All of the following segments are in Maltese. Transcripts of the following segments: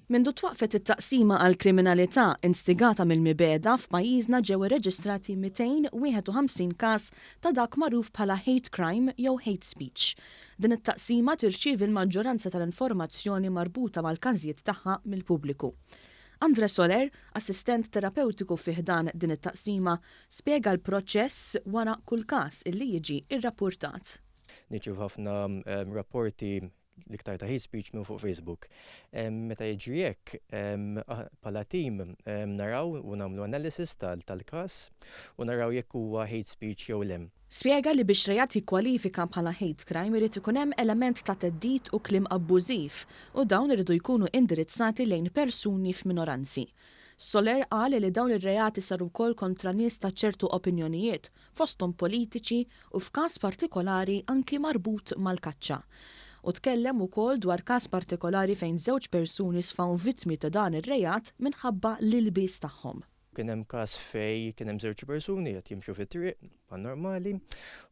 Mindu twaqfet it-taqsima għall-Kriminalità instigata mill-mibgħeda f'pajjiżna ġew irreġistrati 251 każ ta' dak magħruf bħala hate crime jew hate speech. Din it-taqsima tirċievi l-maġġoranza tal-informazzjoni marbuta mal-każijiet tagħha mill-pubbliku. Andre Soler, assistent terapewtiku fi ħdan din it-taqsima, spjega l-proċess wara kull każ illi jiġi irrappurtat. Niċċievu ħafna rapporti l-iktar ta' hate speech minn fuq Facebook. Meta jiġri hekk, bħala tim naraw u nagħmlu analysis tal-każ u naraw jekk huwa hate speech jew le. Spjega li biex reati kwalifika bħala hate crime irid ikun hemm element ta' teddid u kliem abbużiv u dawn iridu jkunu indirizzati lejn persuni f'minoranzi. Soler qal li dawn ir-reati saru wkoll kontra nies ta' ċertu opinjonijiet fosthom politiċi u f'każ partikolari anki marbut mal-kaċċa. U tkellem ukoll dwar każ partikolari fejn żewġ persuni sfaw vittmi ta' dan ir-reat minħabba l-ilbies tagħhom. Kien hemm każ fejn kien hemm żewġ persuni qed jimxu fit-triq bħal normali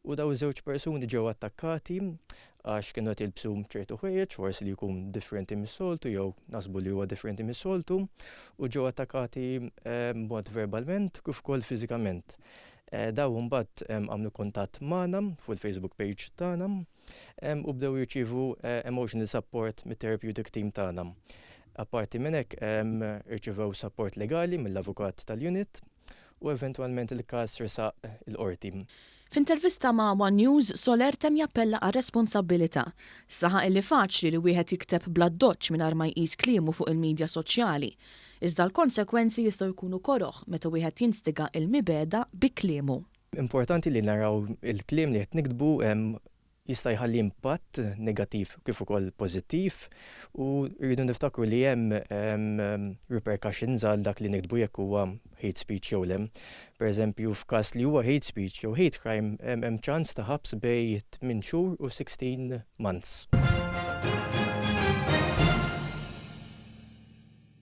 u daw żewġ persuni ġew attakkati għax kienu qed jilbsu ċertu ħwejjeġ forsi li jkun differenti mis-soltu jew nasbu li huwa differenti mis-soltu u ġew attakkati b'mod verbalment kif ukoll fiżikament. Daw mbagħad għamlu kuntatt magħna fuq il-Facebook page tagħna u bdew jirċievu emotional support mit-therapeutic team tagħna. Apparti minn hekk irċevew support legali mill-avukat tal-unit u eventwalment il-każ resaq il-qorti. F'intervista ma' One News, Soler tem jappella għal responsabilità. Saħaq illi faċli li wieħed jikteb bla doċċ mingħajr ma jqis kliemu fuq il-medja soċjali. Iżda l-konsekwenzi jistgħu jkunu koroħ meta wieħed jinstiga il-mibgħeda bi kliemu. Importanti li naraw il-kliem li qed nikdbu jista' jħalli impatt negattiv kif ukoll pożittiv u rridu niftakru li hemm repercussions għal dak li nikdbu jekk huwa hate speech jew le. Pereżempju f'każ li huwa hate speech jew hate crime hemm ċans ta' ħabs bejn 8 xhur u 16 months.